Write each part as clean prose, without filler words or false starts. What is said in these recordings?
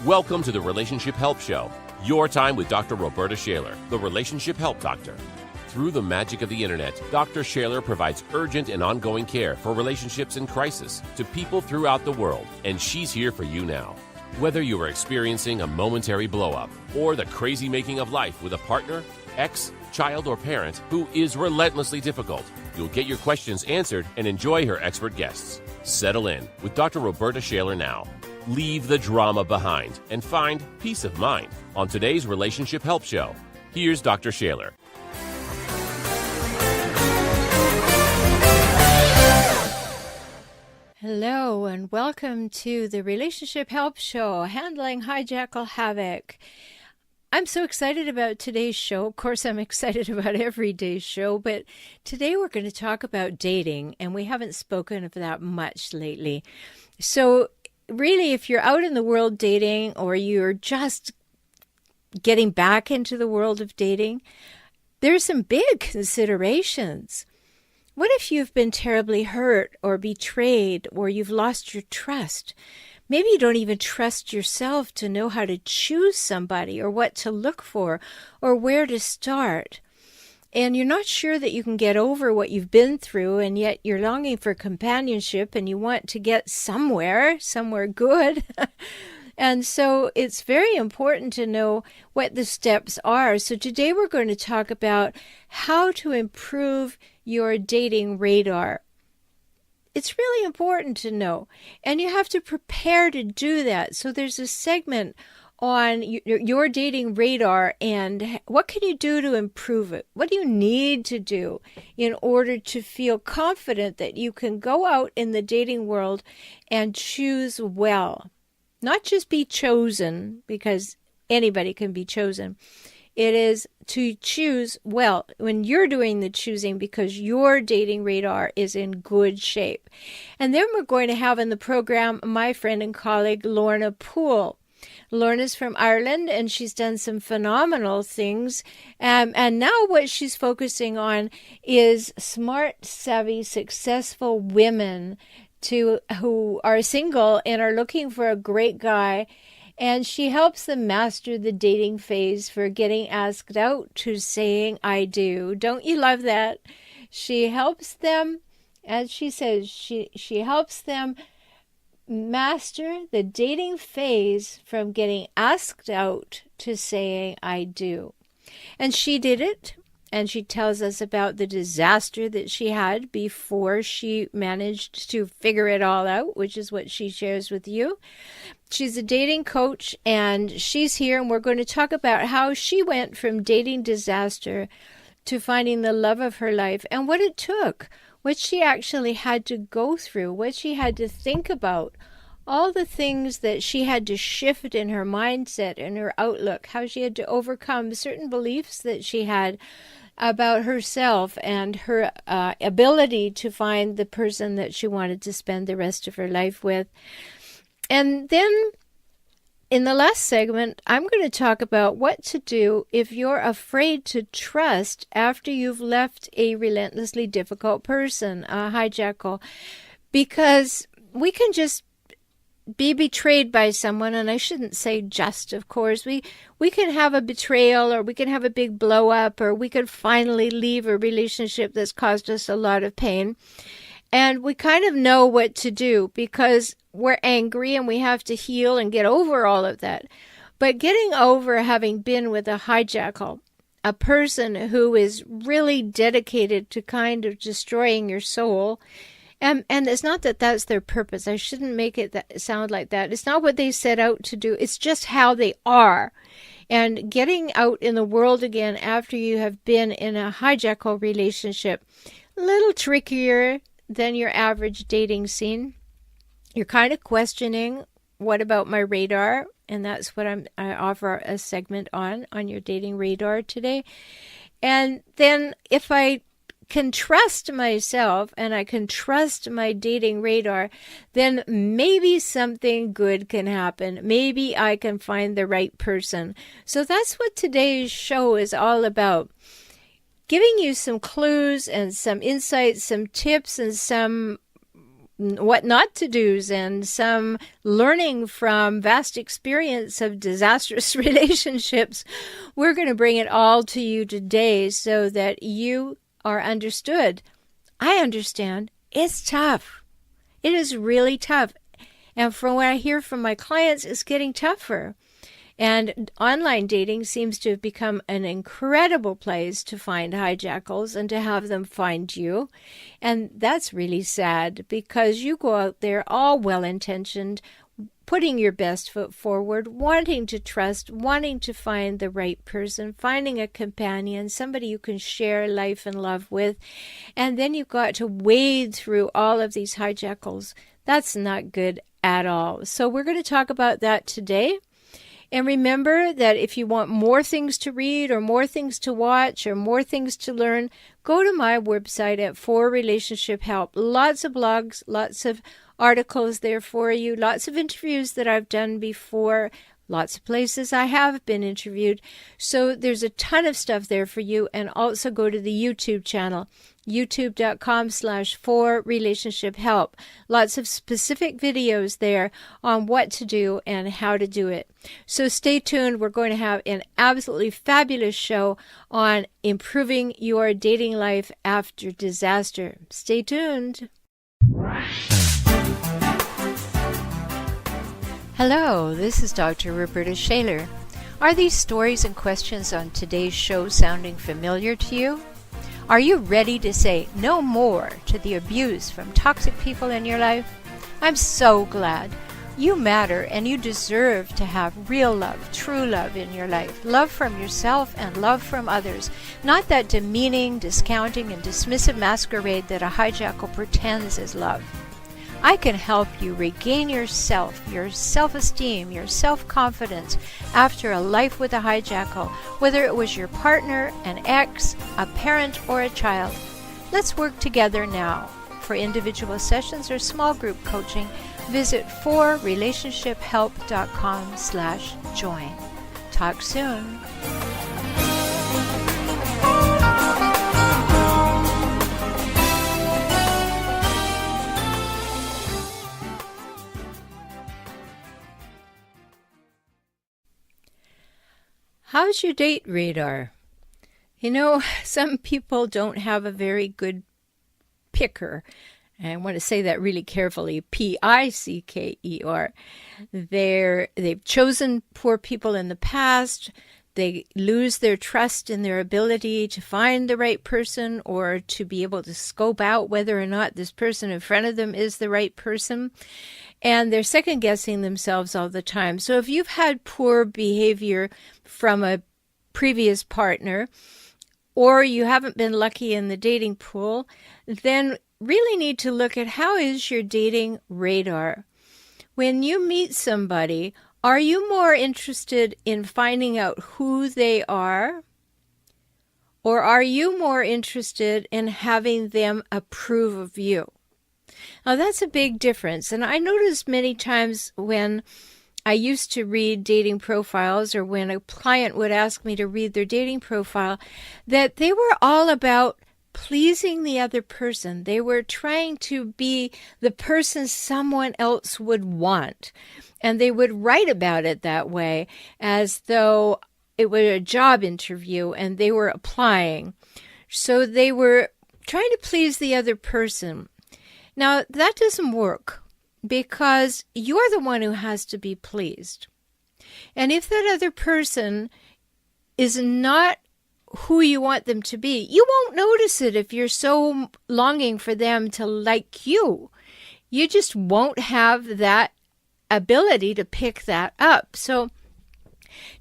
Welcome to the Relationship Help Show, your time with Dr. Rhoberta Shaler, the Relationship Help Doctor. Through the magic of the internet, Dr. Shaler provides urgent and ongoing care for relationships in crisis to people throughout the world, and she's here for you now. Whether you are experiencing a momentary blow-up or the crazy making of life with a partner, ex, child, or parent who is relentlessly difficult, you'll get your questions answered and enjoy her expert guests. Settle in with Dr. Rhoberta Shaler now. Leave the drama behind and find peace of mind on today's Relationship Help Show. Here's Dr. Shaler. Hello and welcome to the Relationship Help Show, handling Hijackal havoc. I'm so excited about today's show. Of course, I'm excited about every day's show, but today we're going to talk about dating, and we haven't spoken of that much lately. So really, if you're out in the world dating, or you're just getting back into the world of dating, there's some big considerations. What if you've been terribly hurt or betrayed, or you've lost your trust? Maybe you don't even trust yourself to know how to choose somebody, or what to look for, or where to start. And you're not sure that you can get over what you've been through, and yet you're longing for companionship and you want to get somewhere good. And so it's very important to know what the steps are. So today we're going to talk about how to improve your dating radar. It's really important to know, and you have to prepare to do that. So there's a segment on your dating radar and what can you do to improve it? What do you need to do in order to feel confident that you can go out in the dating world and choose well? Not just be chosen, because anybody can be chosen. It is to choose well when you're doing the choosing, because your dating radar is in good shape. And then we're going to have in the program my friend and colleague Lorna Poole. Lorna's from Ireland, and she's done some phenomenal things. And now what she's focusing on is smart, savvy, successful women who are single and are looking for a great guy. And she helps them master the dating phase for getting asked out to saying, I do. Don't you love that? She helps them, as she says, she helps them master the dating phase from getting asked out to saying, I do. And she did it. And she tells us about the disaster that she had before she managed to figure it all out, which is what she shares with you. She's a dating coach, and she's here, and we're going to talk about how she went from dating disaster to finding the love of her life, and what it took, what she actually had to go through, what she had to think about, all the things that she had to shift in her mindset and her outlook, how she had to overcome certain beliefs that she had about herself and her ability to find the person that she wanted to spend the rest of her life with. And then in the last segment, I'm going to talk about what to do if you're afraid to trust after you've left a relentlessly difficult person, a hijackal, because we can just be betrayed by someone, and I shouldn't say just, of course. We can have a betrayal, or we can have a big blow up, or we could finally leave a relationship that's caused us a lot of pain. And we kind of know what to do because we're angry and we have to heal and get over all of that. But getting over having been with a hijackal, a person who is really dedicated to kind of destroying your soul, and it's not that that's their purpose. I shouldn't make it sound like that. It's not what they set out to do. It's just how they are. And getting out in the world again after you have been in a hijackal relationship, a little trickier than your average dating scene. You're kind of questioning, what about my radar? And that's what I offer a segment on your dating radar today. And then if I can trust myself and I can trust my dating radar, then maybe something good can happen. Maybe I can find the right person. So that's what today's show is all about. Giving you some clues and some insights, some tips and some what not to do's and some learning from vast experience of disastrous relationships. We're going to bring it all to you today so that you are understood. I understand. It's tough. It is really tough. And from what I hear from my clients, it's getting tougher. And online dating seems to have become an incredible place to find hijackals and to have them find you. And that's really sad because you go out there all well-intentioned, putting your best foot forward, wanting to trust, wanting to find the right person, finding a companion, somebody you can share life and love with. And then you've got to wade through all of these hijackals. That's not good at all. So we're going to talk about that today. And remember that if you want more things to read or more things to watch or more things to learn, go to my website at For Relationship Help. Lots of blogs, lots of articles there for you, lots of interviews that I've done before, lots of places I have been interviewed. So there's a ton of stuff there for you. And also go to the YouTube channel, youtube.com/For Relationship Help. Lots of specific videos there on what to do and how to do it. So stay tuned. We're going to have an absolutely fabulous show on improving your dating life after disaster. Stay tuned. Hello, this is Dr. Rhoberta Shaler. Are these stories and questions on today's show sounding familiar to you? Are you ready to say no more to the abuse from toxic people in your life? I'm so glad. You matter and you deserve to have real love, true love in your life. Love from yourself and love from others. Not that demeaning, discounting, and dismissive masquerade that a hijackal pretends is love. I can help you regain yourself, your self-esteem, your self-confidence after a life with a hijackal, whether it was your partner, an ex, a parent, or a child. Let's work together now. For individual sessions or small group coaching, visit forrelationshiphelp.com/join. Talk soon. How's your date radar? You know, some people don't have a very good picker. And I want to say that really carefully, P-I-C-K-E-R. They've chosen poor people in the past. They lose their trust in their ability to find the right person or to be able to scope out whether or not this person in front of them is the right person. And they're second-guessing themselves all the time. So if you've had poor behavior from a previous partner, or you haven't been lucky in the dating pool, then really need to look at how is your dating radar. When you meet somebody, are you more interested in finding out who they are? Or are you more interested in having them approve of you? Now, that's a big difference. And I noticed many times when I used to read dating profiles or when a client would ask me to read their dating profile, that they were all about pleasing the other person. They were trying to be the person someone else would want. And they would write about it that way as though it was a job interview and they were applying. So they were trying to please the other person. Now, that doesn't work because you're the one who has to be pleased. And if that other person is not who you want them to be, you won't notice it if you're so longing for them to like you. You just won't have that ability to pick that up. So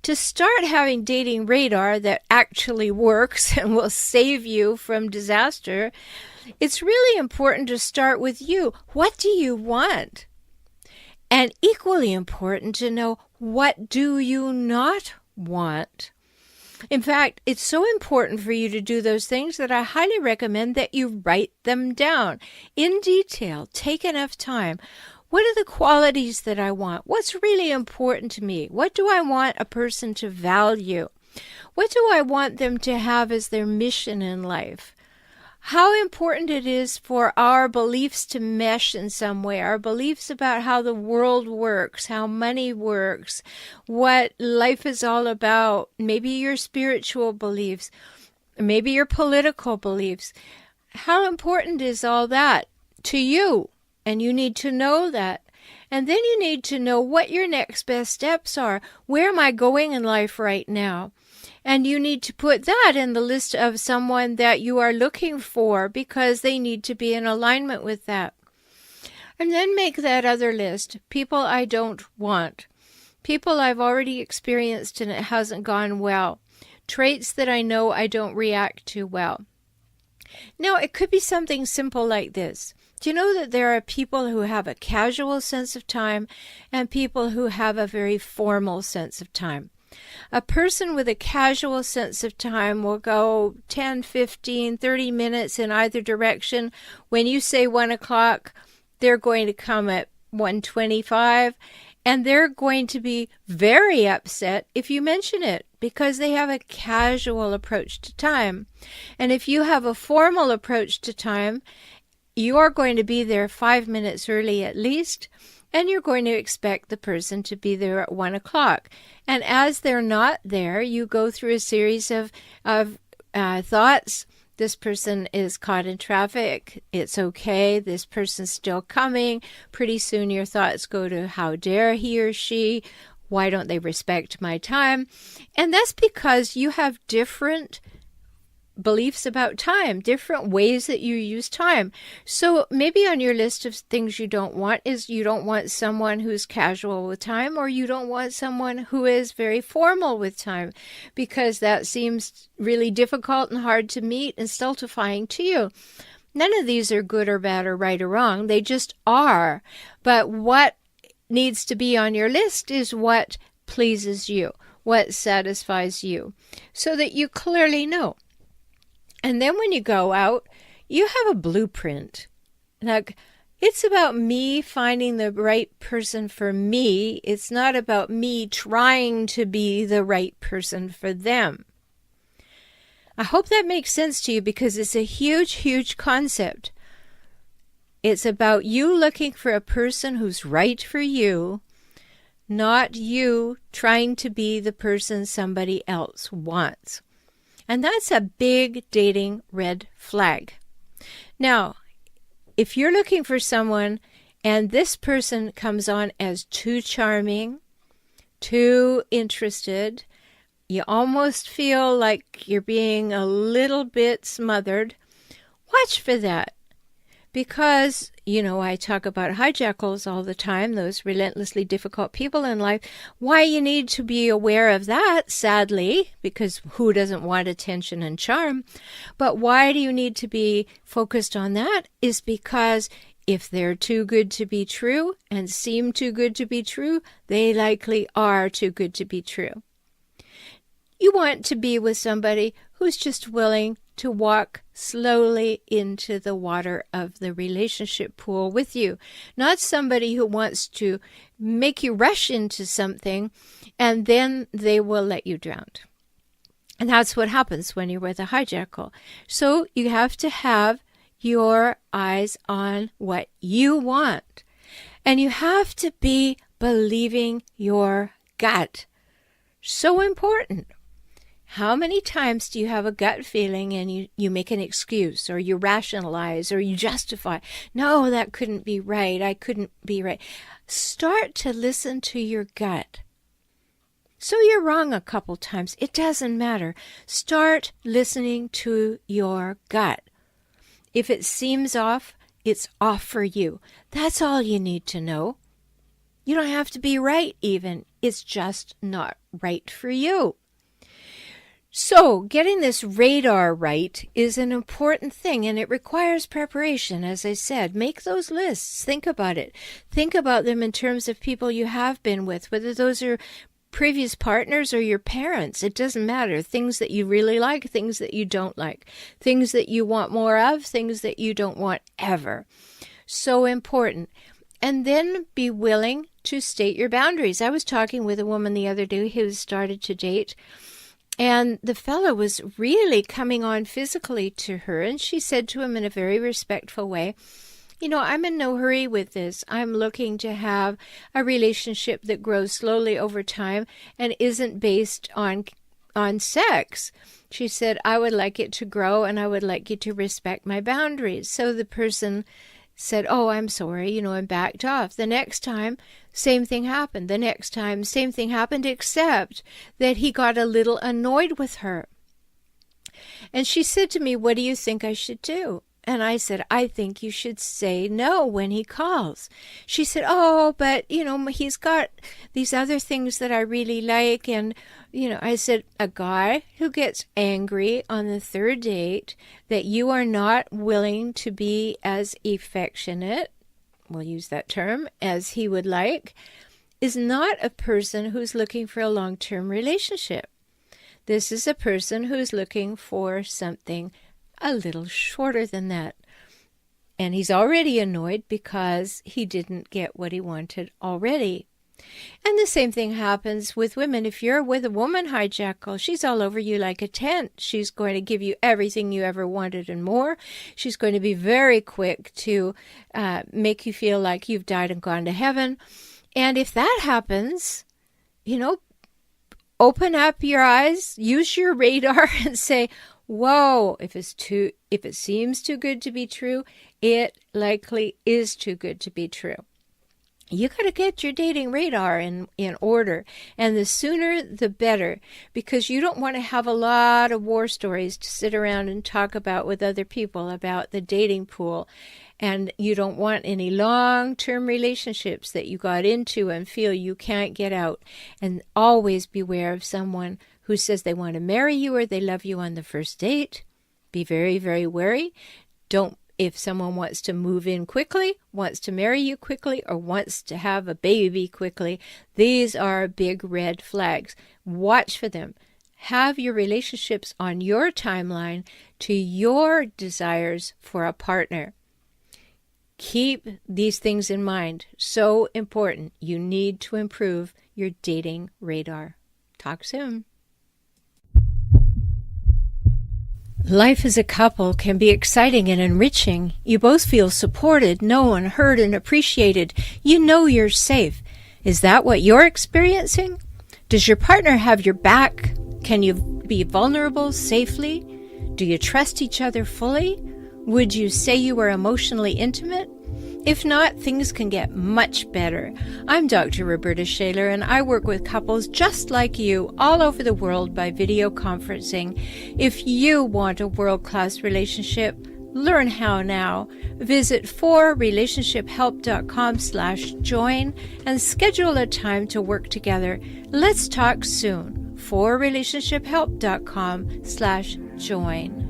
to start having dating radar that actually works and will save you from disaster, it's really important to start with you. What do you want? And equally important to know, what do you not want? In fact, it's so important for you to do those things that I highly recommend that you write them down in detail. Take enough time. What are the qualities that I want? What's really important to me? What do I want a person to value? What do I want them to have as their mission in life? How important it is for our beliefs to mesh in some way, our beliefs about how the world works, how money works, what life is all about, maybe your spiritual beliefs, maybe your political beliefs. How important is all that to you? And you need to know that. And then you need to know what your next best steps are. Where am I going in life right now? And you need to put that in the list of someone that you are looking for because they need to be in alignment with that. And then make that other list. People I don't want. People I've already experienced and it hasn't gone well. Traits that I know I don't react to well. Now, it could be something simple like this. Do you know that there are people who have a casual sense of time and people who have a very formal sense of time? A person with a casual sense of time will go 10, 15, 30 minutes in either direction. When you say 1 o'clock, they're going to come at 1:25, and they're going to be very upset if you mention it because they have a casual approach to time. And if you have a formal approach to time, you are going to be there 5 minutes early at least, and you're going to expect the person to be there at 1 o'clock. And as they're not there, you go through a series of thoughts. This person is caught in traffic. It's okay. This person's still coming. Pretty soon your thoughts go to how dare he or she? Why don't they respect my time? And that's because you have different beliefs about time, different ways that you use time. So maybe on your list of things you don't want is you don't want someone who's casual with time, or you don't want someone who is very formal with time, because that seems really difficult and hard to meet and stultifying to you. None of these are good or bad or right or wrong. They just are. But what needs to be on your list is what pleases you, what satisfies you, so that you clearly know. And then when you go out, you have a blueprint. Like, it's about me finding the right person for me. It's not about me trying to be the right person for them. I hope that makes sense to you because it's a huge, huge concept. It's about you looking for a person who's right for you, not you trying to be the person somebody else wants. And that's a big dating red flag. Now, if you're looking for someone and this person comes on as too charming, too interested, you almost feel like you're being a little bit smothered, watch for that. Because, I talk about hijackals all the time, those relentlessly difficult people in life. Why you need to be aware of that, sadly, because who doesn't want attention and charm? But why do you need to be focused on that is because if they're too good to be true and seem too good to be true, they likely are too good to be true. You want to be with somebody who's just willing to walk slowly into the water of the relationship pool with you. Not somebody who wants to make you rush into something and then they will let you drown. And that's what happens when you're with a hijackal. So you have to have your eyes on what you want. And you have to be believing your gut. So important. How many times do you have a gut feeling and you make an excuse or you rationalize or you justify? No, that couldn't be right. I couldn't be right. Start to listen to your gut. So you're wrong a couple times. It doesn't matter. Start listening to your gut. If it seems off, it's off for you. That's all you need to know. You don't have to be right even. It's just not right for you. So getting this radar right is an important thing, and it requires preparation. As I said, make those lists. Think about it. Think about them in terms of people you have been with, whether those are previous partners or your parents. It doesn't matter. Things that you really like, things that you don't like, things that you want more of, things that you don't want ever. So important. And then be willing to state your boundaries. I was talking with a woman the other day who started to date, and the fellow was really coming on physically to her, and she said to him in a very respectful way, you know, I'm in no hurry with this. I'm looking to have a relationship that grows slowly over time and isn't based on sex. She said, I would like it to grow and I would like you to respect my boundaries. So the person said, oh, I'm sorry, and backed off. The next time, same thing happened. The next time, same thing happened, except that he got a little annoyed with her. And she said to me, what do you think I should do? And I said, I think you should say no when he calls. She said, oh, but, he's got these other things that I really like. And, I said, a guy who gets angry on the third date that you are not willing to be as affectionate, we'll use that term, as he would like, is not a person who's looking for a long-term relationship. This is a person who's looking for something a little shorter than that. And he's already annoyed because he didn't get what he wanted already. And the same thing happens with women. If you're with a woman, Hijackal, she's all over you like a tent. She's going to give you everything you ever wanted and more. She's going to be very quick to make you feel like you've died and gone to heaven. And if that happens, open up your eyes, use your radar and say, whoa, if it seems too good to be true, it likely is too good to be true. You got to get your dating radar in order, and the sooner the better, because you don't want to have a lot of war stories to sit around and talk about with other people about the dating pool, and you don't want any long-term relationships that you got into and feel you can't get out. And always beware of someone who says they want to marry you or they love you on the first date. Be very, very wary. If someone wants to move in quickly, wants to marry you quickly, or wants to have a baby quickly, these are big red flags. Watch for them. Have your relationships on your timeline to your desires for a partner. Keep these things in mind. So important. You need to improve your dating radar. Talk soon. Life as a couple can be exciting and enriching. You both feel supported, known, heard, and appreciated. You know you're safe. Is that what you're experiencing? Does your partner have your back? Can you be vulnerable safely? Do you trust each other fully? Would you say you were emotionally intimate? If not, things can get much better. I'm Dr. Rhoberta Shaler, and I work with couples just like you all over the world by video conferencing. If you want a world-class relationship, learn how now. Visit forrelationshiphelp.com/join and schedule a time to work together. Let's talk soon. forrelationshiphelp.com/join.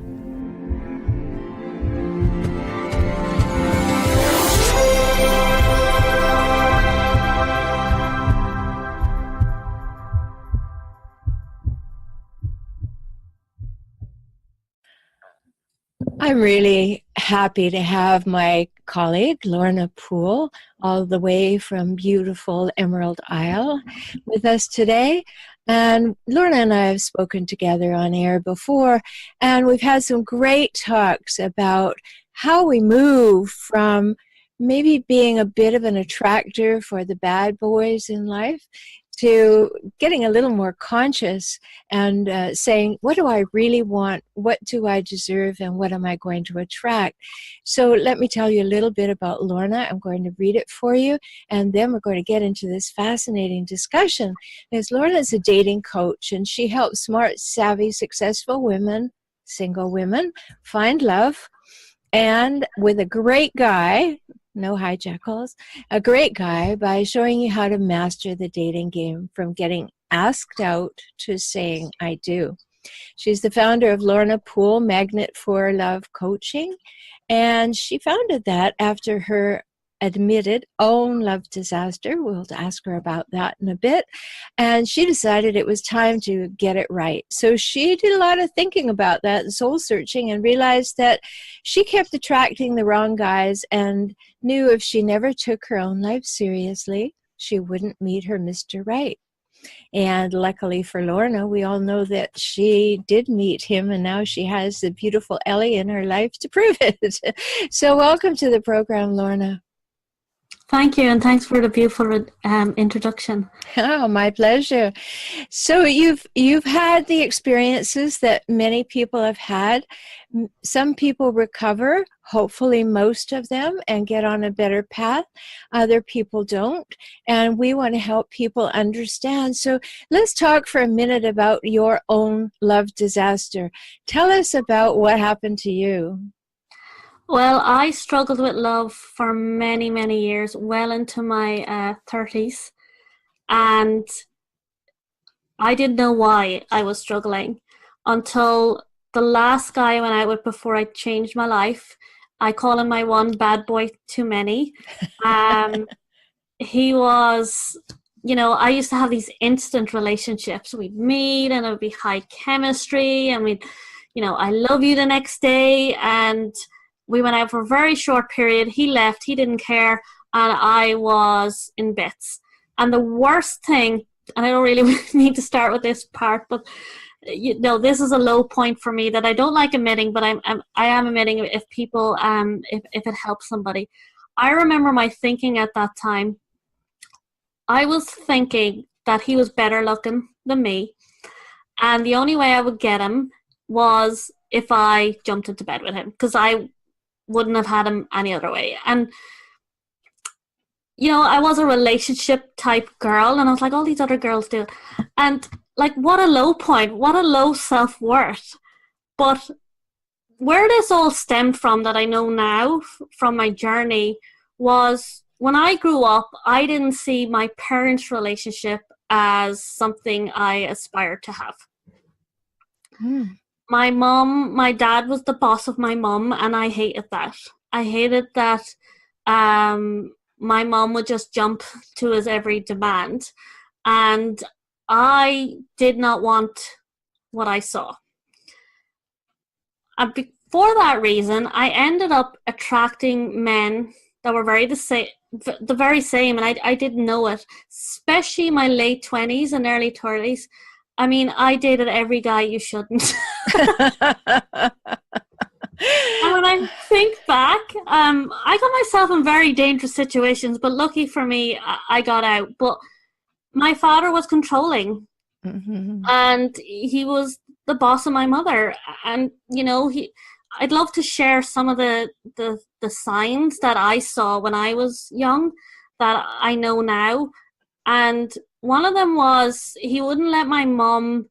I'm really happy to have my colleague, Lorna Poole, all the way from beautiful Emerald Isle with us today. And Lorna and I have spoken together on air before, and we've had some great talks about how we move from maybe being a bit of an attractor for the bad boys in life to getting a little more conscious and saying, what do I really want? What do I deserve? And what am I going to attract? So let me tell you a little bit about Lorna. I'm going to read it for you, and then we're going to get into this fascinating discussion. Because Lorna is a dating coach, and she helps smart, savvy, successful women, single women, find love. And with a great guy, no hijackals, a great guy, by showing you how to master the dating game from getting asked out to saying, I do. She's the founder of Lorna Poole, Magnet for Love Coaching, and she founded that after her admitted own love disaster. We'll ask her about that in a bit. And she decided it was time to get it right. So she did a lot of thinking about that and soul searching, and realized that she kept attracting the wrong guys, and knew if she never took her own life seriously, she wouldn't meet her Mr. Right. And luckily for Lorna, we all know that she did meet him, and now she has the beautiful Ellie in her life to prove it. So welcome to the program, Lorna. Thank you, and thanks for the beautiful introduction. Oh, my pleasure. So you've had the experiences that many people have had. Some people recover, hopefully most of them, and get on a better path. Other people don't, and we want to help people understand. So let's talk for a minute about your own love disaster. Tell us about what happened to you. Well, I struggled with love for many, many years, well into my 30s. And I didn't know why I was struggling until the last guy I went out with before I changed my life. I call him my one bad boy too many. He was, I used to have these instant relationships. We'd meet and it would be high chemistry, and we'd, I love you the next day. And we went out for a very short period. He left. He didn't care. And I was in bits. And the worst thing, and I don't really need to start with this part, but this is a low point for me that I don't like admitting, but I am admitting if people, if it helps somebody. I remember my thinking at that time. I was thinking that he was better looking than me. And the only way I would get him was if I jumped into bed with him, because I wouldn't have had him any other way. And I was a relationship type girl, and I was like, all these other girls do. And like, what a low point, what a low self-worth. But where this all stemmed from, that I know now from my journey, was when I grew up, I didn't see my parents' relationship as something I aspired to have. My dad was the boss of my mum, and I hated that. I hated that my mum would just jump to his every demand, and I did not want what I saw. And for that reason, I ended up attracting men that were the very same, and I didn't know it, especially my late 20s and early 30s. I mean, I dated every guy you shouldn't. And when I think back, I got myself in very dangerous situations, but lucky for me, I got out. But my father was controlling, and he was the boss of my mother. And, I'd love to share some of the signs that I saw when I was young that I know now. And one of them was he wouldn't let my mom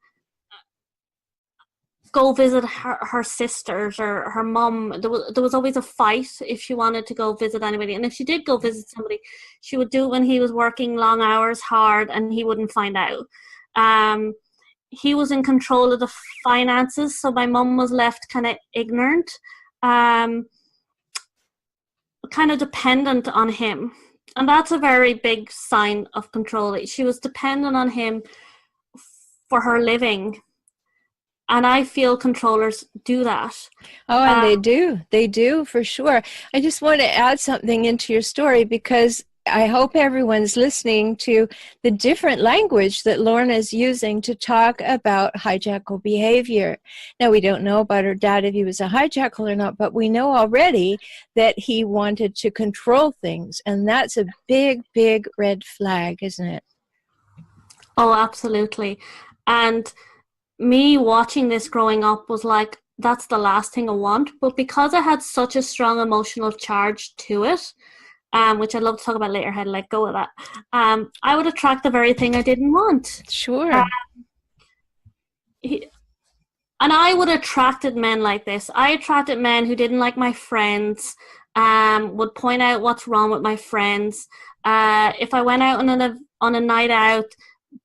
go visit her sisters or her mum. There was always a fight if she wanted to go visit anybody. And if she did go visit somebody, she would do it when he was working long hours hard, and he wouldn't find out. He was in control of the finances, so my mum was left kind of ignorant, kind of dependent on him. And that's a very big sign of control. She was dependent on him for her living. And I feel controllers do that. Oh, and they do for sure. I just want to add something into your story, because I hope everyone's listening to the different language that Lorna is using to talk about hijackal behavior. Now, we don't know about her dad if he was a hijackal or not, but we know already that he wanted to control things. And that's a big, big red flag, isn't it? Oh, absolutely. And me watching this growing up was like, that's the last thing I want. But because I had such a strong emotional charge to it, which I'd love to talk about later, how to let go of that, I would attract the very thing I didn't want. Sure. And I would attracted men like this. I attracted men who didn't like my friends, would point out what's wrong with my friends. If I went out on a night out,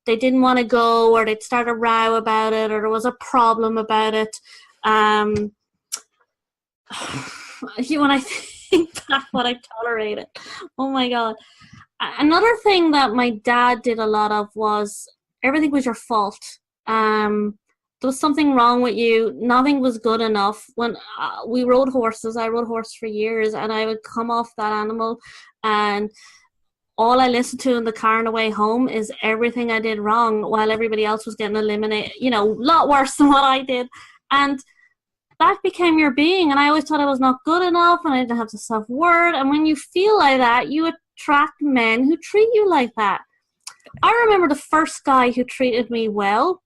they didn't want to go, or they'd start a row about it, or there was a problem about it. When I take back what I tolerated. Oh my God. Another thing that my dad did a lot of was everything was your fault. There was something wrong with you. Nothing was good enough. When we rode horses, I rode horse for years, and I would come off that animal, and all I listened to in the car on the way home is everything I did wrong while everybody else was getting eliminated, a lot worse than what I did. And that became your being. And I always thought I was not good enough and I didn't have the self-worth. And when you feel like that, you attract men who treat you like that. I remember the first guy who treated me well.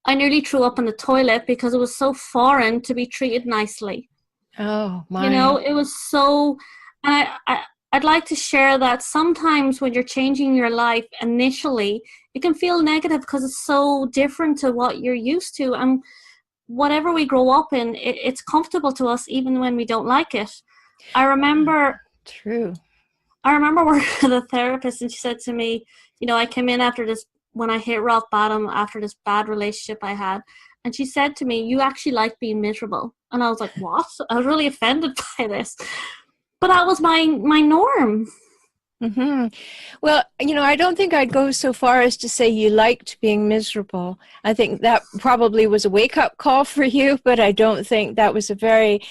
I nearly threw up in the toilet because it was so foreign to be treated nicely. Oh, my. It was so... And I'd like to share that sometimes when you're changing your life initially, it can feel negative because it's so different to what you're used to. And whatever we grow up in, it's comfortable to us even when we don't like it. I remember working with a therapist, and she said to me, I came in after this, when I hit rock bottom after this bad relationship I had. And she said to me, you actually like being miserable. And I was like, what? I was really offended by this. But that was my norm. Mm-hmm. Well, I don't think I'd go so far as to say you liked being miserable. I think that probably was a wake-up call for you, but I don't think that was a very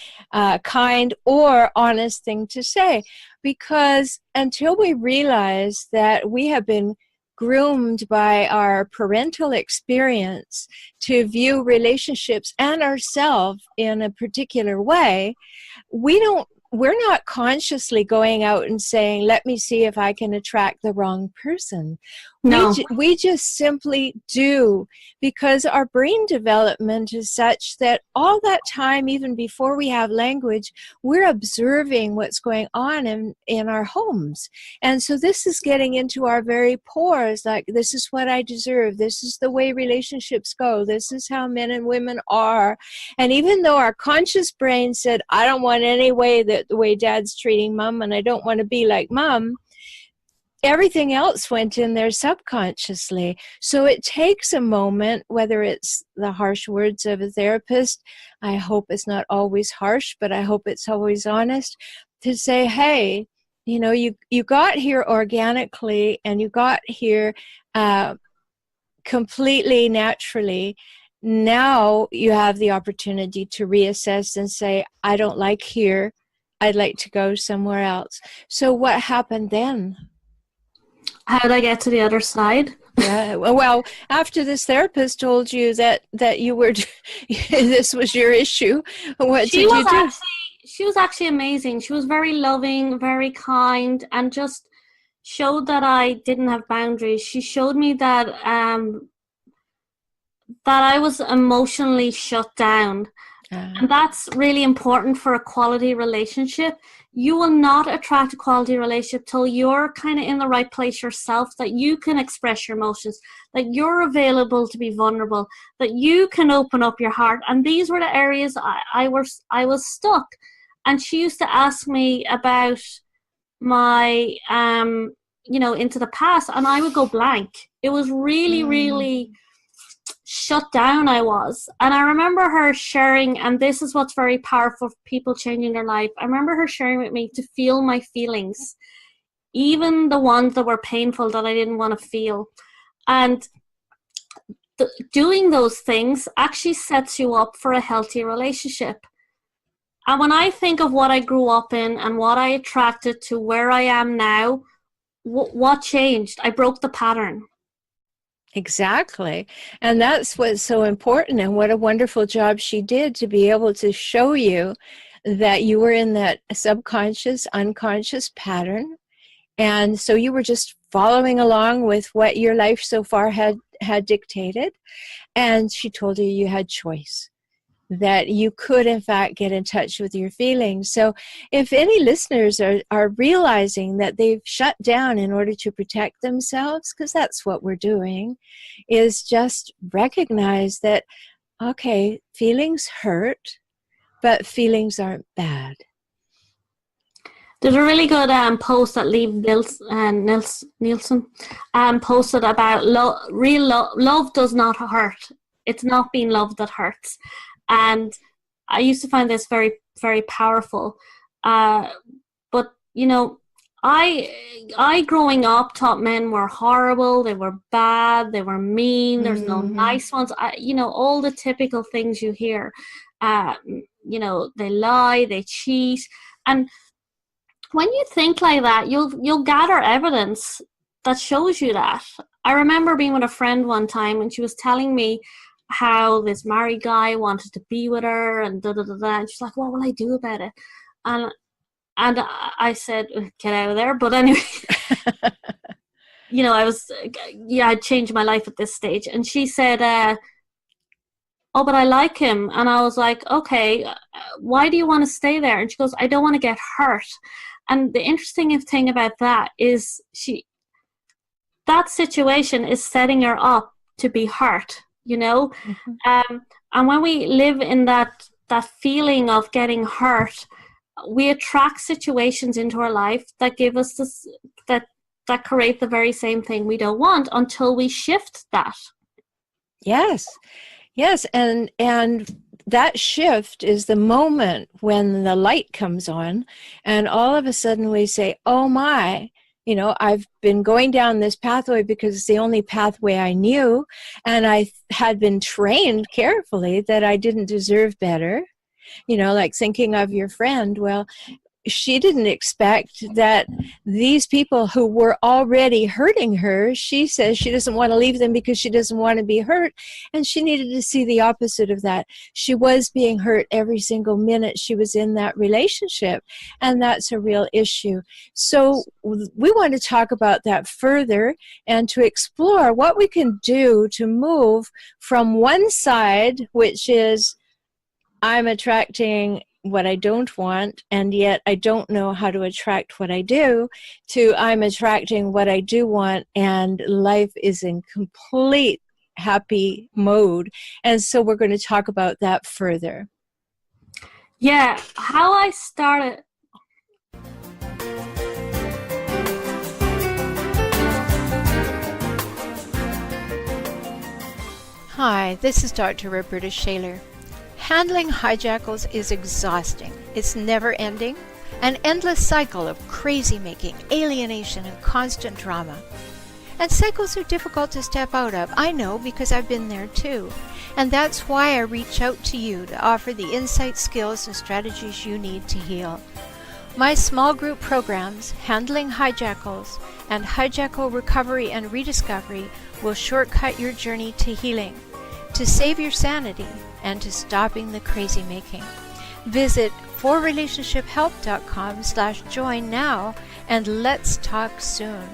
kind or honest thing to say. Because until we realize that we have been groomed by our parental experience to view relationships and ourselves in a particular way, we're not consciously going out and saying, let me see if I can attract the wrong person. No. We just simply do, because our brain development is such that all that time, even before we have language, we're observing what's going on in our homes. And so this is getting into our very pores, like, this is what I deserve. This is the way relationships go. This is how men and women are. And even though our conscious brain said, I don't want any way that the way dad's treating mom, and I don't want to be like mom, everything else went in there subconsciously. So it takes a moment, whether it's the harsh words of a therapist, I hope it's not always harsh, but I hope it's always honest, to say, hey, you got here organically, and you got here completely naturally. Now you have the opportunity to reassess and say, I don't like here. I'd like to go somewhere else. So what happened then? How did I get to the other side? Yeah. Well, after this therapist told you that you were, this was your issue, what did you do? She was actually amazing. She was very loving, very kind, and just showed that I didn't have boundaries. She showed me that I was emotionally shut down. And that's really important for a quality relationship. You will not attract a quality relationship till you're kind of in the right place yourself, that you can express your emotions, that you're available to be vulnerable, that you can open up your heart. And these were the areas I was stuck. And she used to ask me about my, into the past, and I would go blank. It was really, really shut down I was. And I remember her sharing, and this is what's very powerful for people changing their life, I remember her sharing with me to feel my feelings, even the ones that were painful that I didn't want to feel. And doing those things actually sets you up for a healthy relationship. And when I think of what I grew up in and what I attracted to where I am now, what changed? I broke the pattern. Exactly. And that's what's so important, and what a wonderful job she did to be able to show you that you were in that subconscious, unconscious pattern. And so you were just following along with what your life so far had dictated. And she told you you had choice, that you could, in fact, get in touch with your feelings. So if any listeners are realizing that they've shut down in order to protect themselves, because that's what we're doing, is just recognize that, okay, feelings hurt, but feelings aren't bad. There's a really good post that Liv Nielsen posted about love does not hurt. It's not being loved that hurts. And I used to find this very, very powerful. But I growing up thought men were horrible, they were bad, they were mean, there's no nice ones. All the typical things you hear. They lie, they cheat. And when you think like that, you'll gather evidence that shows you that. I remember being with a friend one time and she was telling me how this married guy wanted to be with her and da da da da. And she's like, what will I do about it? And I said, get out of there. But anyway, I'd changed my life at this stage. And she said, oh, but I like him. And I was like, okay, why do you want to stay there? And she goes, I don't want to get hurt. And the interesting thing about that is that situation is setting her up to be hurt, Mm-hmm. And when we live in that feeling of getting hurt, we attract situations into our life that give us this, that create the very same thing we don't want until we shift that. Yes. And that shift is the moment when the light comes on and all of a sudden we say, oh my, I've been going down this pathway because it's the only pathway I knew, and I had been trained carefully that I didn't deserve better. Like thinking of your friend, well, she didn't expect that these people who were already hurting her, she says she doesn't want to leave them because she doesn't want to be hurt. And she needed to see the opposite of that. She was being hurt every single minute she was in that relationship. And that's a real issue. So we want to talk about that further and to explore what we can do to move from one side, which is I'm attracting what I don't want, and yet I don't know how to attract what I do, to I'm attracting what I do want, and life is in complete happy mode. And so we're going to talk about that further. Yeah, how I started. Hi, this is Dr. Rhoberta Shaler. Handling hijackals is exhausting. It's never ending, an endless cycle of crazy making, alienation, and constant drama. And cycles are difficult to step out of. I know because I've been there too. And that's why I reach out to you to offer the insight, skills, and strategies you need to heal. My small group programs, Handling Hijackals and Hijackal Recovery and Rediscovery, will shortcut your journey to healing, to save your sanity, and to stopping the crazy making. Visit forrelationshiphelp.com/join now, and let's talk soon.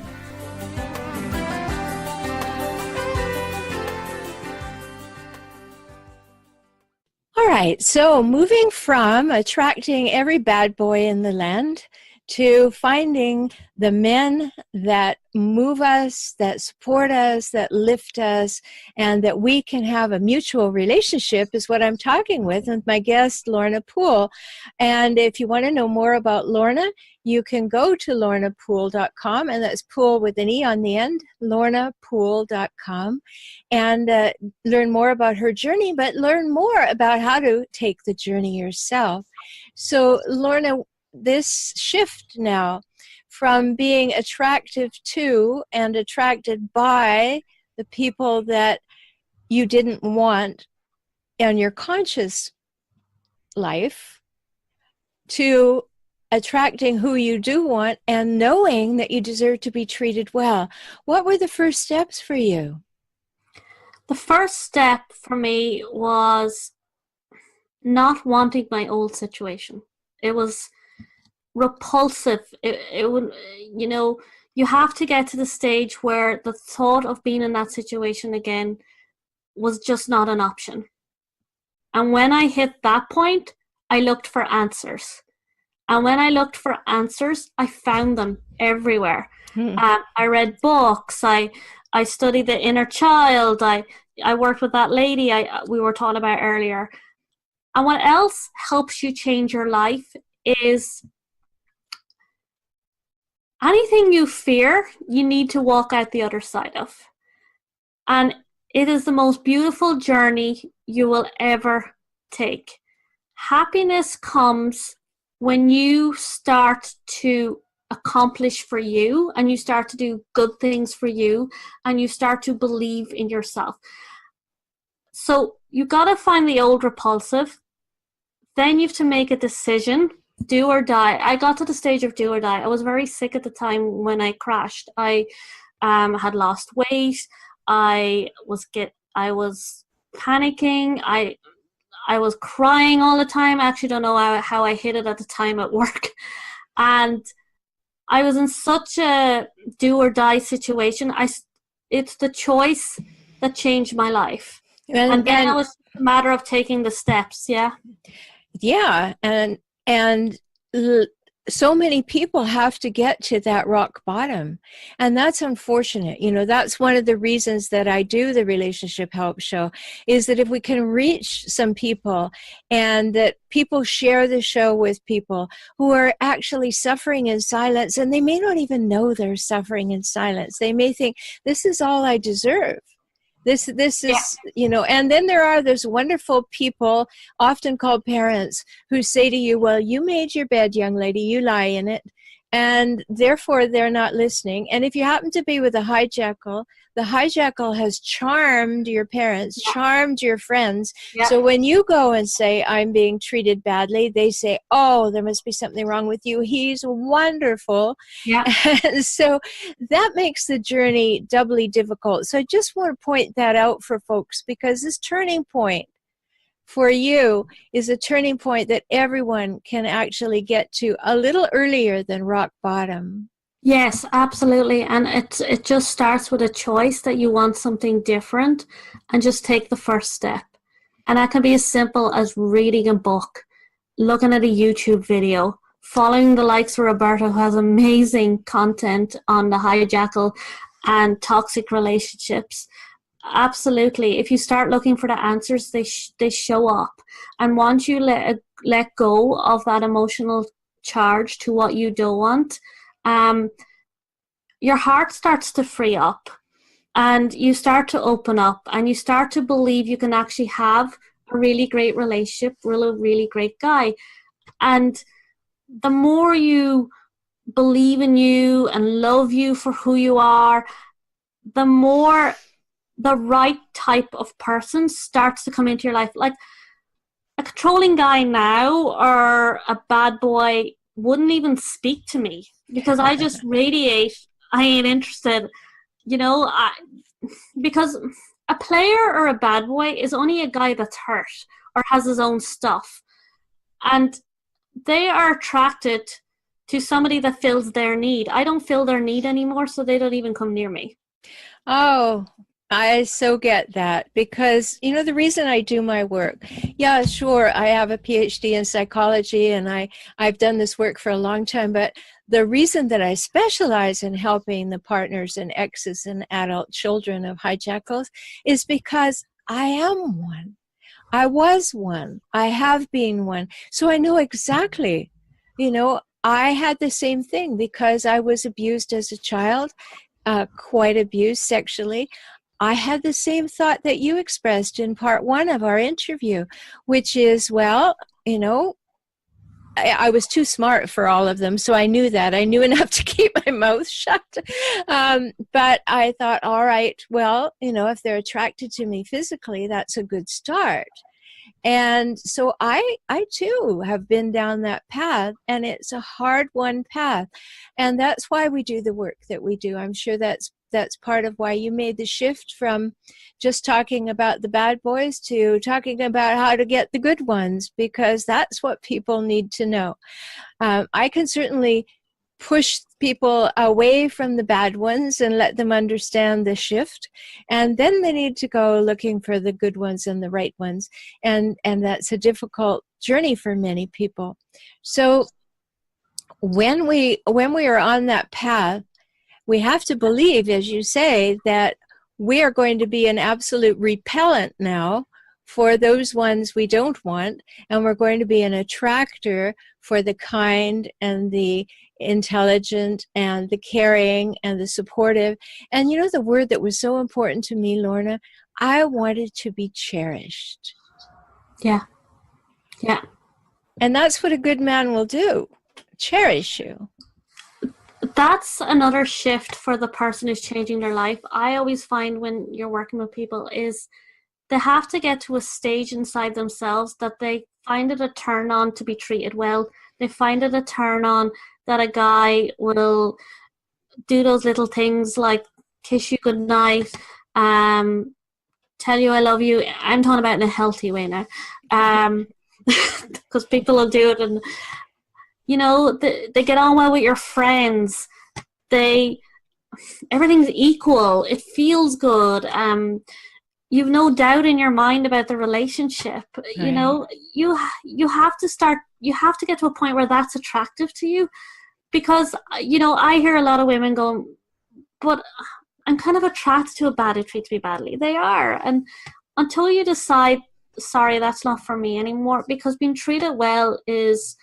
All right, so moving from attracting every bad boy in the land to finding the men that move us, that support us, that lift us, and that we can have a mutual relationship is what I'm talking with my guest, Lorna Poole. And if you want to know more about Lorna, you can go to lornapoole.com, and that's Poole with an E on the end, lornapoole.com, and learn more about her journey, but learn more about how to take the journey yourself. So, Lorna, this shift now from being attractive to and attracted by the people that you didn't want in your conscious life to attracting who you do want and knowing that you deserve to be treated well. What were the first steps for you? The first step for me was not wanting my old situation. It was repulsive. It would, you have to get to the stage where the thought of being in that situation again was just not an option. And when I hit that point, I looked for answers. And when I looked for answers, I found them everywhere. I read books. I studied the inner child. I worked with that lady we were talking about earlier. And what else helps you change your life is anything you fear, you need to walk out the other side of. And it is the most beautiful journey you will ever take. Happiness comes when you start to accomplish for you, and you start to do good things for you, and you start to believe in yourself. So you got to find the old repulsive. Then you have to make a decision, do or die. I got to the stage of do or die. I was very sick at the time when I crashed. I had lost weight. I was panicking. I was crying all the time. I actually don't know how I hid it at the time at work. And I was in such a do or die situation. It's the choice that changed my life. And then it was a matter of taking the steps. Yeah. Yeah. And so many people have to get to that rock bottom. And that's unfortunate. You know, that's one of the reasons that I do the Relationship Help Show, is that if we can reach some people, and that people share the show with people who are actually suffering in silence, and they may not even know they're suffering in silence. They may think, this is all I deserve. This is, you know, and then there are those wonderful people, often called parents, who say to you, well, you made your bed, young lady, you lie in it, and therefore they're not listening. And if you happen to be with a hijackal, the hijackal has charmed your parents, charmed your friends. So when you go and say, I'm being treated badly, they say, oh, there must be something wrong with you. He's wonderful. And so that makes the journey doubly difficult. So I just want to point that out for folks, because this turning point for you is a turning point that everyone can actually get to a little earlier than rock bottom. Yes, absolutely. And it just starts with a choice that you want something different, and just take the first step. And that can be as simple as reading a book, looking at a YouTube video, following the likes of Rhoberta, who has amazing content on the hijackal and toxic relationships. Absolutely. If you start looking for the answers, they show up. And once you let go of that emotional charge to what you don't want, your heart starts to free up, and you start to open up, and you start to believe you can actually have a really great relationship with a really great guy. And the more you believe in you and love you for who you are, the more the right type of person starts to come into your life. Like a controlling guy now, or a bad boy, wouldn't even speak to me, because I just radiate, I ain't interested, you know. Because a player or a bad boy is only a guy that's hurt or has his own stuff, and they are attracted to somebody that fills their need. I don't fill their need anymore, so they don't even come near me. Oh, I so get that, because, you know, the reason I do my work, yeah, sure, I have a PhD in psychology, and I've done this work for a long time, but the reason that I specialize in helping the partners and exes and adult children of hijackals is because I am one. I was one. I have been one. So I know exactly, you know, I had the same thing because I was abused as a child, quite abused sexually. I had the same thought that you expressed in part one of our interview, which is, well, you know, I was too smart for all of them, so I knew that. I knew enough to keep my mouth shut. But I thought, all right, well, you know, if they're attracted to me physically, that's a good start. And so I too have been down that path, and it's a hard-won path. And that's why we do the work that we do. I'm sure that's part of why you made the shift from just talking about the bad boys to talking about how to get the good ones, because that's what people need to know. I can certainly push people away from the bad ones and let them understand the shift, and then they need to go looking for the good ones and the right ones, and that's a difficult journey for many people. So when we are on that path, we have to believe, as you say, that we are going to be an absolute repellent now for those ones we don't want, and we're going to be an attractor for the kind and the intelligent and the caring and the supportive. And you know, the word that was so important to me, Lorna, I wanted to be cherished. Yeah. And that's what a good man will do. Cherish you. That's another shift for the person who's changing their life. I always find when you're working with people is they have to get to a stage inside themselves that they find it a turn on to be treated well. They find it a turn on that a guy will do those little things like kiss you goodnight, tell you I love you. I'm talking about in a healthy way now, because people will do it, and you know they get on well with your friends. Everything's equal. It feels good. You've no doubt in your mind about the relationship. Right. You know, you have to get to a point where that's attractive to you, because you know I hear a lot of women going, but I'm kind of attracted to a bad who treats me badly. They are. And until you decide, sorry, that's not for me anymore, because being treated well is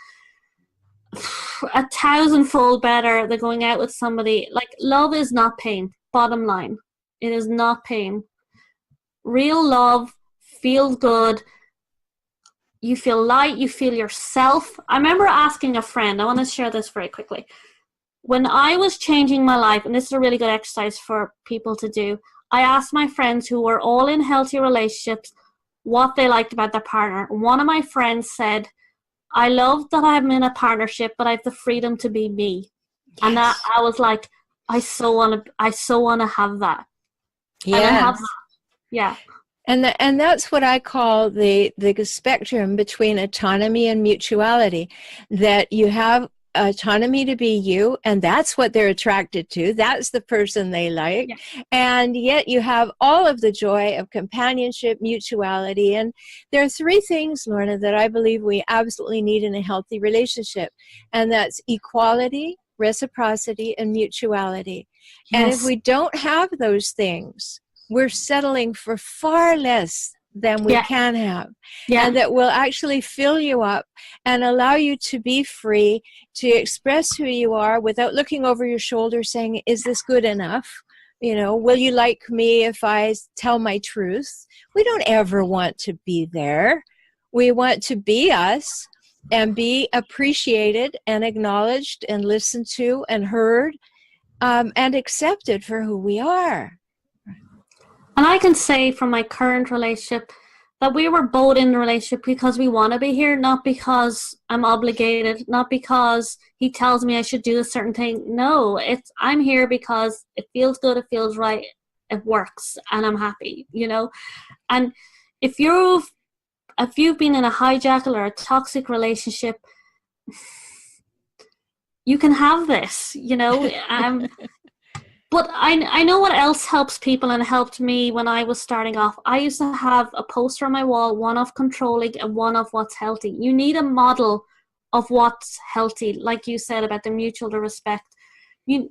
1,000-fold better than going out with somebody. Like, love is not pain. Bottom line. It is not pain. Real love feels good. You feel light. You feel yourself. I remember asking a friend, I want to share this very quickly. When I was changing my life, and this is a really good exercise for people to do, I asked my friends who were all in healthy relationships what they liked about their partner. One of my friends said, I love that I'm in a partnership, but I have the freedom to be me. Yes. And that I was like, I so want to have that. Yes. And I have that. Yeah. And that's what I call the spectrum between autonomy and mutuality, that you have autonomy to be you, and that's what they're attracted to. That's the person they like. Yeah. And yet you have all of the joy of companionship, mutuality. And there are three things, Lorna, that I believe we absolutely need in a healthy relationship. And that's equality, reciprocity, and mutuality. Yes. And if we don't have those things, we're settling for far less than we can have. Yeah. And that will actually fill you up and allow you to be free to express who you are without looking over your shoulder saying, is this good enough? You know, will you like me if I tell my truth? We don't ever want to be there. We want to be us and be appreciated and acknowledged and listened to and heard and accepted for who we are. And I can say from my current relationship that we were both in the relationship because we want to be here, not because I'm obligated, not because he tells me I should do a certain thing. No, I'm here because it feels good, it feels right, it works, and I'm happy, you know. And if you've been in a hijackal or a toxic relationship, you can have this, you know. But I know what else helps people and helped me when I was starting off. I used to have a poster on my wall, one of controlling and one of what's healthy. You need a model of what's healthy, like you said about the mutual respect and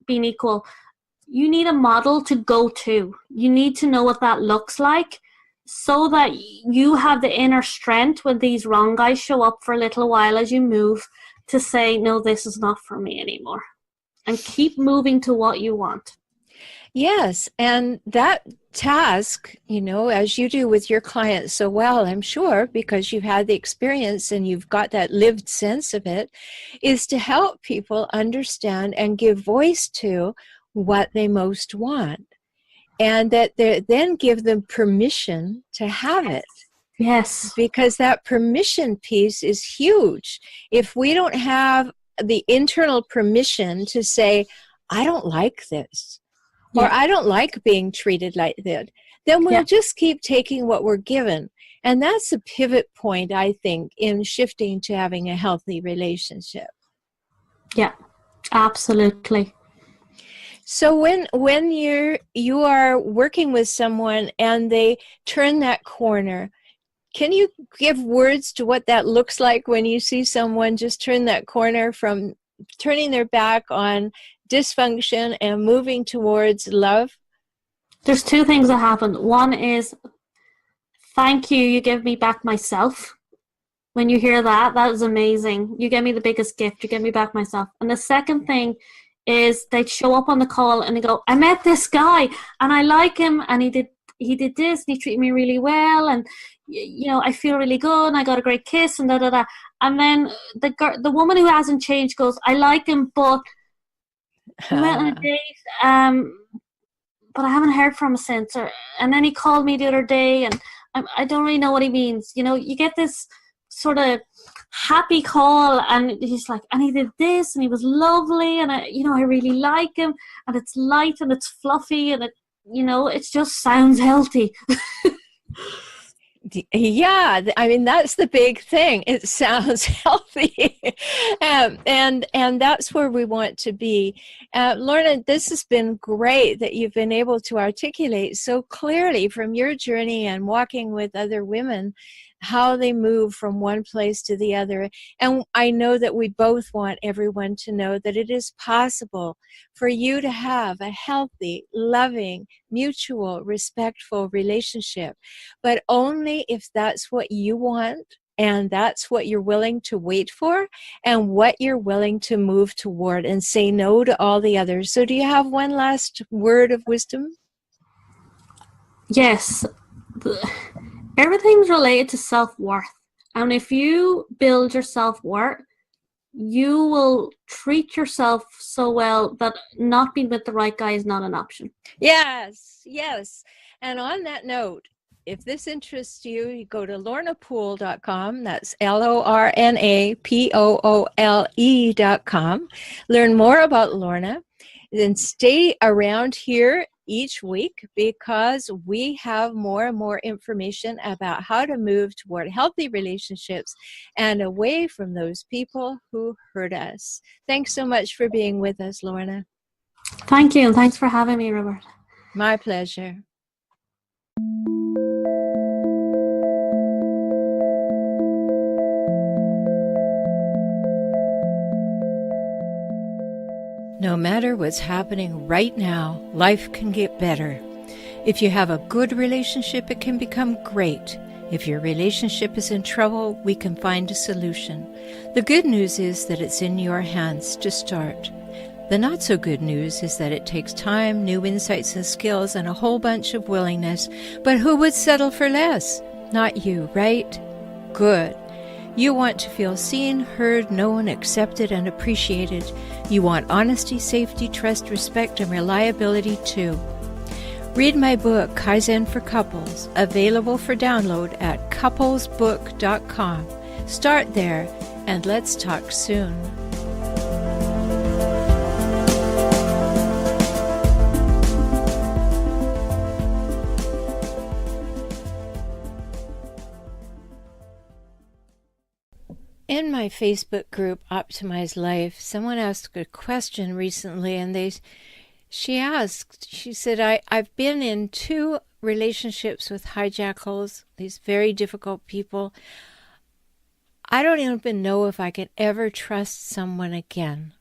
being equal. You need a model to go to. You need to know what that looks like so that you have the inner strength when these wrong guys show up for a little while as you move to say, no, this is not for me anymore. And keep moving to what you want. Yes, and that task, you know, as you do with your clients so well, I'm sure, because you've had the experience and you've got that lived sense of it, is to help people understand and give voice to what they most want. And that they then give them permission to have it. Yes. Because that permission piece is huge. If we don't have the internal permission to say, I don't like this, or I don't like being treated like that, then we'll just keep taking what we're given. And that's a pivot point, I think, in shifting to having a healthy relationship. Yeah, absolutely. So when you are working with someone and they turn that corner, can you give words to what that looks like when you see someone just turn that corner from turning their back on dysfunction and moving towards love? There's two things that happen. One is, thank you, you give me back myself. When you hear that, that is amazing. You give me the biggest gift, you give me back myself. And the second thing is they show up on the call and they go, I met this guy and I like him and he did this and he treated me really well, and I feel really good and I got a great kiss and da da da. And then the woman who hasn't changed goes, I like him, but we went on a date, but I haven't heard from him since. And then he called me the other day, and I don't really know what he means. You get this sort of happy call, and he's like, and he did this, and he was lovely, and I really like him, and it's light and it's fluffy, and it just sounds healthy. Yeah, I mean, that's the big thing. It sounds healthy. And that's where we want to be. Lorna, this has been great that you've been able to articulate so clearly from your journey and walking with other women how they move from one place to the other. And I know that we both want everyone to know that it is possible for you to have a healthy, loving, mutual, respectful relationship, but only if that's what you want, and that's what you're willing to wait for, and what you're willing to move toward, and say no to all the others. So do you have one last word of wisdom? Yes. Everything's related to self-worth. And if you build your self-worth, you will treat yourself so well that not being with the right guy is not an option. Yes. And on that note, if this interests you, you go to lornapoole.com. That's LORNAPOOLE.com. Learn more about Lorna. Then stay around here each week, because we have more and more information about how to move toward healthy relationships and away from those people who hurt us. Thanks so much for being with us, Lorna. Thank you, and thanks for having me, Rhoberta. My pleasure. No matter what's happening right now, life can get better. If you have a good relationship, it can become great. If your relationship is in trouble, we can find a solution. The good news is that it's in your hands to start. The not so good news is that it takes time, new insights and skills, and a whole bunch of willingness. But who would settle for less? Not you, right? Good. You want to feel seen, heard, known, accepted, and appreciated. You want honesty, safety, trust, respect, and reliability too. Read my book, Kaizen for Couples, available for download at couplesbook.com. Start there, and let's talk soon. In my Facebook group, Optimize Life, someone asked a question recently, and she said, I've been in 2 relationships with hijackals, these very difficult people. I don't even know if I can ever trust someone again.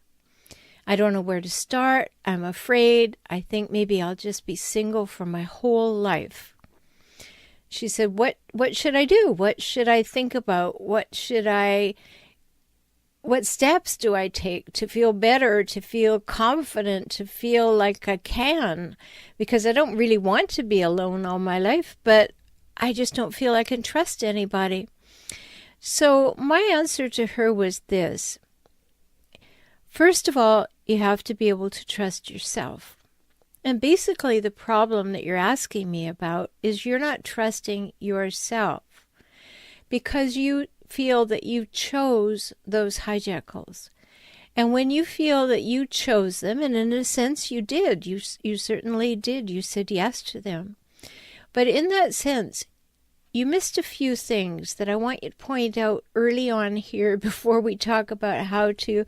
I don't know where to start. I'm afraid. I think maybe I'll just be single for my whole life. She said, what should I do? What should I think about? What steps do I take to feel better, to feel confident, to feel like I can? Because I don't really want to be alone all my life, but I just don't feel I can trust anybody. So my answer to her was this. First of all, you have to be able to trust yourself. And basically the problem that you're asking me about is you're not trusting yourself because you feel that you chose those hijackals. And when you feel that you chose them, and in a sense you did, you certainly did, you said yes to them. But in that sense, you missed a few things that I want you to point out early on here before we talk about how to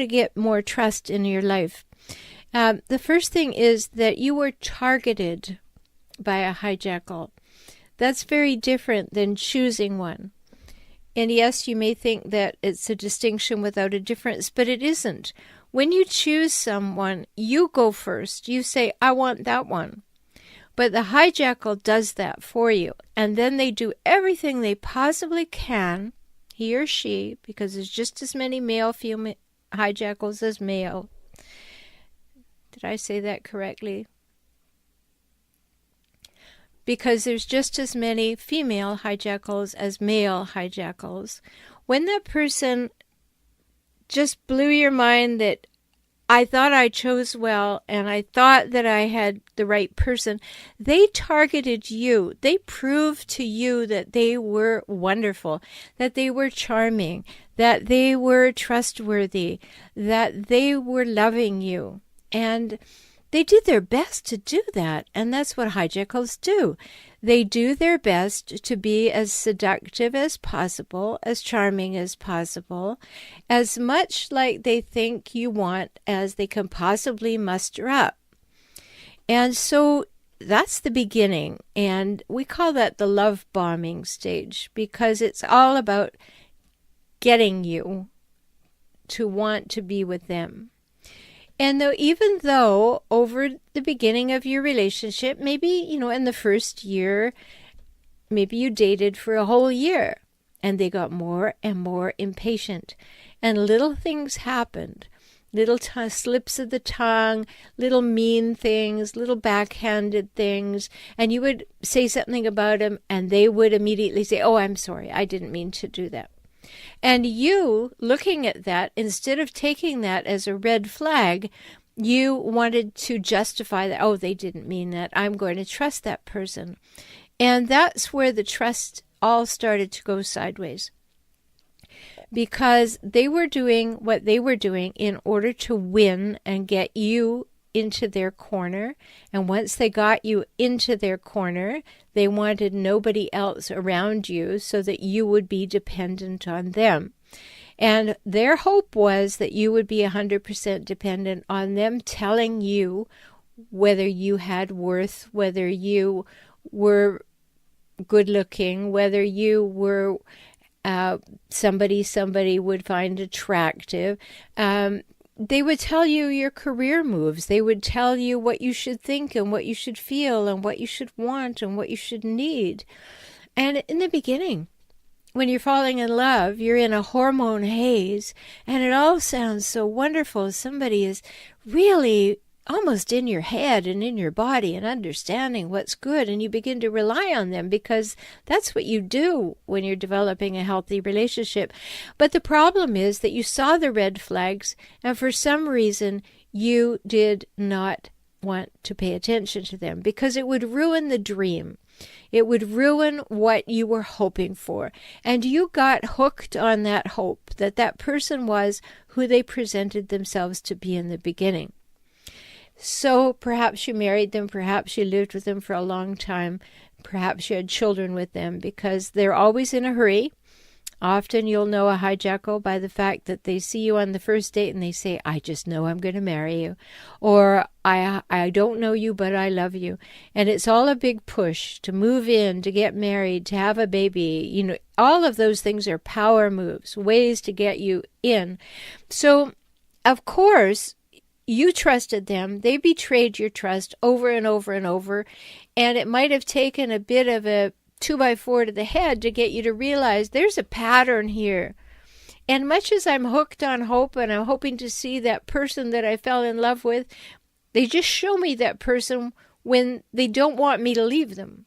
get more trust in your life. The first thing is that you were targeted by a hijackal. That's very different than choosing one. And yes, you may think that it's a distinction without a difference, but it isn't. When you choose someone, you go first. You say, I want that one. But the hijackal does that for you. And then they do everything they possibly can, he or she, because there's just as many male-female hijackals as male. Did I say that correctly? because there's just as many female hijackals as male hijackals. When that person just blew your mind that I thought I chose well and I thought that I had the right person, they targeted you. They proved to you that they were wonderful, that they were charming, that they were trustworthy, that they were loving you. And they did their best to do that, and that's what hijackals do. They do their best to be as seductive as possible, as charming as possible, as much like they think you want as they can possibly muster up. And so that's the beginning, and we call that the love bombing stage, because it's all about getting you to want to be with them. And even though over the beginning of your relationship, maybe, in the first year, maybe you dated for a whole year and they got more and more impatient and little things happened, little slips of the tongue, little mean things, little backhanded things. And you would say something about them and they would immediately say, oh, I'm sorry, I didn't mean to do that. And you, looking at that, instead of taking that as a red flag, you wanted to justify that, oh, they didn't mean that. I'm going to trust that person. And that's where the trust all started to go sideways. Because they were doing what they were doing in order to win and get you into their corner. And once they got you into their corner, they wanted nobody else around you so that you would be dependent on them. And their hope was that you would be 100% dependent on them telling you whether you had worth, whether you were good looking, whether you were somebody would find attractive. They would tell you your career moves. They would tell you what you should think and what you should feel and what you should want and what you should need. And in the beginning, when you're falling in love, you're in a hormone haze, and it all sounds so wonderful. Somebody is really almost in your head and in your body and understanding what's good, and you begin to rely on them because that's what you do when you're developing a healthy relationship. But the problem is that you saw the red flags, and for some reason you did not want to pay attention to them because it would ruin the dream. It would ruin what you were hoping for. And you got hooked on that hope that that person was who they presented themselves to be in the beginning. So perhaps you married them, perhaps you lived with them for a long time, perhaps you had children with them, because they're always in a hurry. Often you'll know a hijackal by the fact that they see you on the first date and they say, I just know I'm going to marry you. Or I don't know you, but I love you. And it's all a big push to move in, to get married, to have a baby. All of those things are power moves, ways to get you in. So, of course, you trusted them. They betrayed your trust over and over and over. And it might have taken a bit of a 2x4 to the head to get you to realize there's a pattern here. And much as I'm hooked on hope and I'm hoping to see that person that I fell in love with, they just show me that person when they don't want me to leave them.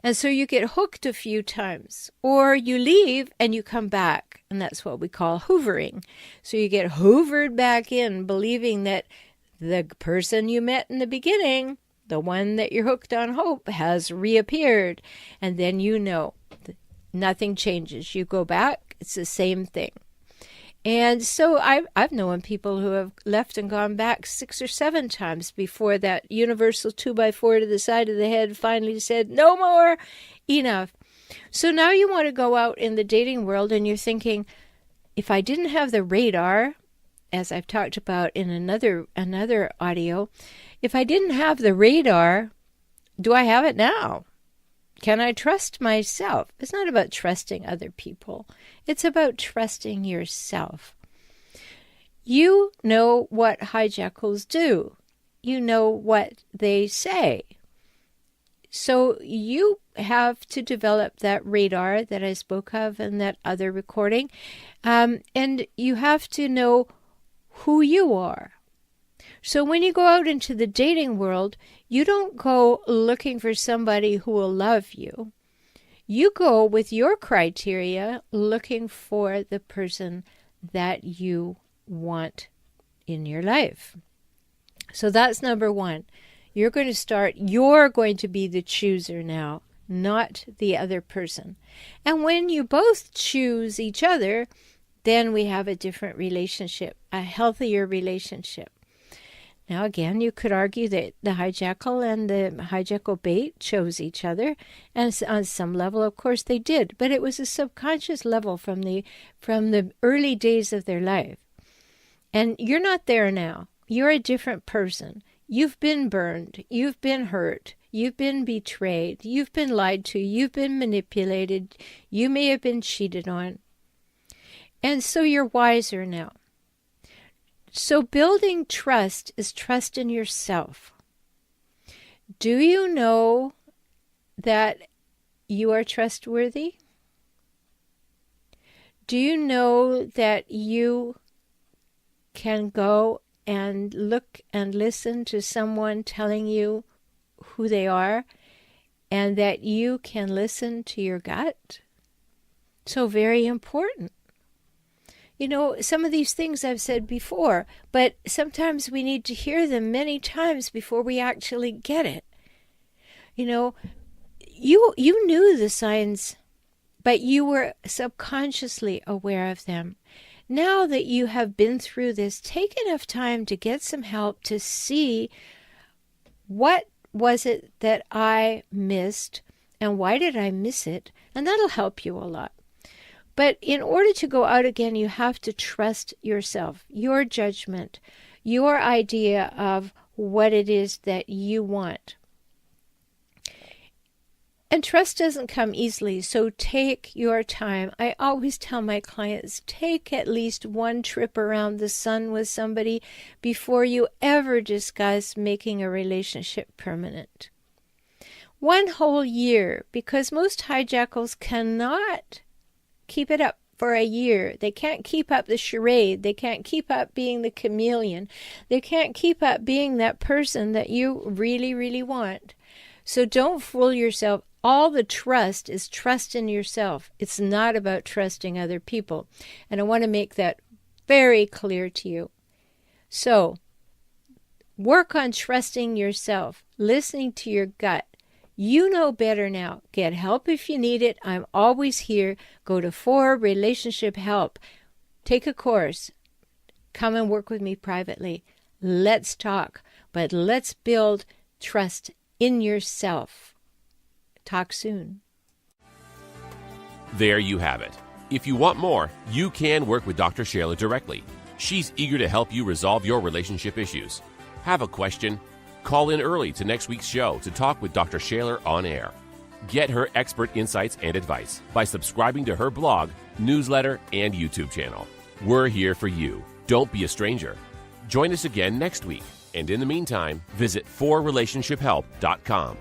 And so you get hooked a few times, or you leave and you come back. And that's what we call hoovering. So you get hoovered back in, believing that the person you met in the beginning, the one that you're hooked on hope, has reappeared. And then nothing changes. You go back, it's the same thing. And so I've known people who have left and gone back 6 or 7 times before that universal 2x4 to the side of the head finally said, no more, enough. So now you want to go out in the dating world and you're thinking, if I didn't have the radar, as I've talked about in another audio, if I didn't have the radar, do I have it now? Can I trust myself? It's not about trusting other people. It's about trusting yourself. You know what hijackals do. You know what they say. So you have to develop that radar that I spoke of in that other recording. And you have to know who you are. So when you go out into the dating world, you don't go looking for somebody who will love you. You go with your criteria looking for the person that you want in your life. So that's number one. You're going to be the chooser now, not the other person. And when you both choose each other, then we have a different relationship, a healthier relationship. Now, again, you could argue that the hijackal and the hijackal bait chose each other, and on some level, of course, they did. But it was a subconscious level from the early days of their life. And you're not there now. You're a different person. You've been burned. You've been hurt. You've been betrayed. You've been lied to. You've been manipulated. You may have been cheated on. And so you're wiser now. So building trust is trust in yourself. Do you know that you are trustworthy? Do you know that you can go and look and listen to someone telling you who they are, and that you can listen to your gut? So very important. You know, some of these things I've said before, but sometimes we need to hear them many times before we actually get it. You know, you knew the signs, but you were subconsciously aware of them. Now that you have been through this, take enough time to get some help to see what was it that I missed and why did I miss it, and that'll help you a lot. But in order to go out again, you have to trust yourself, your judgment, your idea of what it is that you want. And trust doesn't come easily, so take your time. I always tell my clients, take at least one trip around the sun with somebody before you ever discuss making a relationship permanent. 1 whole year, because most hijackals cannot keep it up for a year. They can't keep up the charade. They can't keep up being the chameleon. They can't keep up being that person that you really, really want. So don't fool yourself. All the trust is trust in yourself. It's not about trusting other people. And I want to make that very clear to you. So work on trusting yourself, listening to your gut. You know better now. Get help if you need it. I'm always here. Go to For Relationship Help. Take a course. Come and work with me privately. Let's talk. But let's build trust in yourself. Talk soon. There you have it. If you want more, you can work with Dr. Shaler directly. She's eager to help you resolve your relationship issues. Have a question? Call in early to next week's show to talk with Dr. Shaler on air. Get her expert insights and advice by subscribing to her blog, newsletter, and YouTube channel. We're here for you. Don't be a stranger. Join us again next week. And in the meantime, visit forrelationshiphelp.com.